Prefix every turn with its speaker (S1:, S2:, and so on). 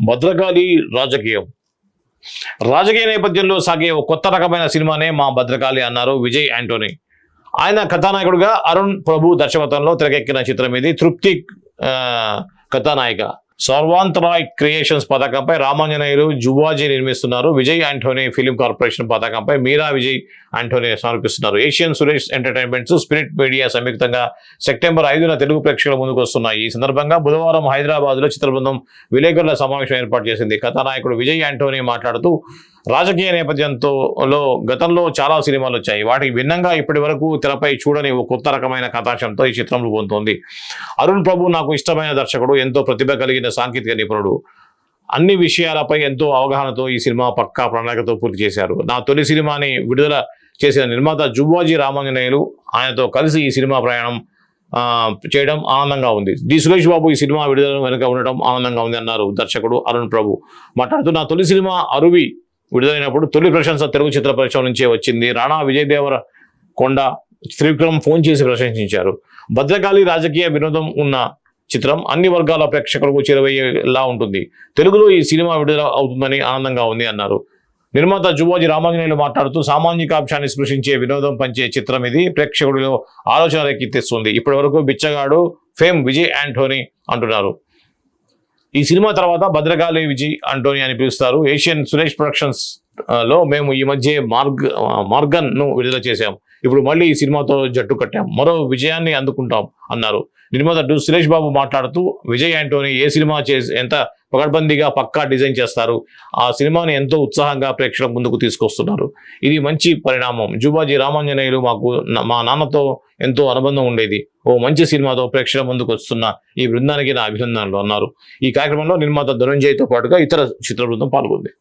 S1: భద్రకాళి రాజకీయం. రాజకీయ నేపథ్యంలో సాగే ఒక కొత్త రకమైన సినిమానే మా భద్రకాళి అన్నారు విజయ్ యాంటోనీ. ఆయన కథానాయకుడుగా అరుణ్ ప్రభు దర్శకత్వంలో తెరకెక్కిన చిత్రం ఇది. తృప్తి కథానాయిక. సర్వాంతరాయ్ క్రియేషన్స్ పతాకంపై రామాంజనేయులు జువాజీ నిర్మిస్తున్నారు. విజయ్ యాంటోనీ ఫిలిం కార్పొరేషన్ పతాకంపై మీరా విజయ్ యాంటోనీ సమర్పిస్తున్నారు. Asian Suresh entertainments, spirit media సంయుక్తంగా సెప్టెంబర్ 5న తెలుగు ప్రేక్షకుల ముందుకు వస్తున్నాయి. ఈ సందర్భంగా బుధవారం హైదరాబాద్లో చిత్ర బృందం విలేకరుల సమావేశం ఏర్పాటు చేసింది. కథానాయకుడు విజయ్ యాంటోనీ మాట్లాడుతూ రాజకీయ నేపథ్యంతో గతంలో చాలా సినిమాలు వచ్చాయి. వాటికి భిన్నంగా ఇప్పటి వరకు తెరపై చూడని ఒక కొత్త రకమైన కథాంశంతో ఈ చిత్రం రూపొందుతోంది. అరుణ్ ప్రభు నాకు ఇష్టమైన దర్శకుడు, ఎంతో ప్రతిభ కలిగిన సాంకేతిక నిపుణుడు. అన్ని విషయాలపై ఎంతో అవగాహనతో ఈ సినిమా పక్కా ప్రణాళికతో పూర్తి చేశారు. నా తొలి సినిమాని విడుదల చేసిన నిర్మాత జువ్వాజీ రామాంజనేయులు, ఆయనతో కలిసి ఈ సినిమా ప్రయాణం చేయడం ఆనందంగా ఉంది. డి సురేష్ బాబు ఈ సినిమా విడుదల వెనుక ఉండటం ఆనందంగా ఉంది అన్నారు దర్శకుడు అరుణ్ ప్రభు. మాట్లాడుతూ నా తొలి సినిమా అరువి విడుదలైనప్పుడు తొలి ప్రశంస తెలుగు చిత్ర పరిశ్రమ నుంచే వచ్చింది. రాణా విజయ్ దేవరకొండ, త్రివిక్రమ్ ఫోన్ చేసి ప్రశంసించారు. భద్రకాళి రాజకీయ వినోదం ఉన్న చిత్రం అన్ని వర్గాల ప్రేక్షకులకు చేరువయ్యేలా ఉంటుంది. తెలుగులో ఈ సినిమా విడుదల అవుతుందని ఆనందంగా ఉంది అన్నారు. నిర్మాత జువ్వాజీ రామాంజనేయులు మాట్లాడుతూ సామాజికాంశాన్ని స్పృశించే వినోదం పంచే చిత్రం ఇది. ప్రేక్షకుడిలో ఆలోచన రేకెత్తిస్తుంది. ఇప్పటి వరకు బిచ్చగాడు ఫేమ్ విజయ్ యాంటోనీ అంటున్నారు. ఈ సినిమా తర్వాత భద్రకాళి విజయ్ యాంటోనీ అని పిలుస్తారు. ఏషియన్ సురేష్ ప్రొడక్షన్స్ లో మేము ఈ మధ్య మార్గన్ ను విడుదల చేశాం. ఇప్పుడు మళ్ళీ ఈ సినిమాతో జట్టు కట్టాం. మరో విజయాన్ని అందుకుంటాం అన్నారు. నిర్మాత డి సురేష్ బాబు మాట్లాడుతూ విజయ్ యాంటోనీ ఏ సినిమా ఎంత పకడ్బందీగా పక్కా డిజైన్ చేస్తారు. ఆ సినిమాని ఎంతో ఉత్సాహంగా ప్రేక్షకుల ముందుకు తీసుకొస్తున్నారు. ఇది మంచి పరిణామం. జువ్వాజీ రామాంజనేయులు మా నాన్నతో ఎంతో అనుబంధం ఉండేది. ఓ మంచి సినిమాతో ప్రేక్షకుల ముందుకు వస్తున్న ఈ బృందానికి నా అభినందనలు అన్నారు. ఈ కార్యక్రమంలో నిర్మాత ధనుంజయ్తో పాటుగా ఇతర చిత్ర బృందం పాల్గొంది.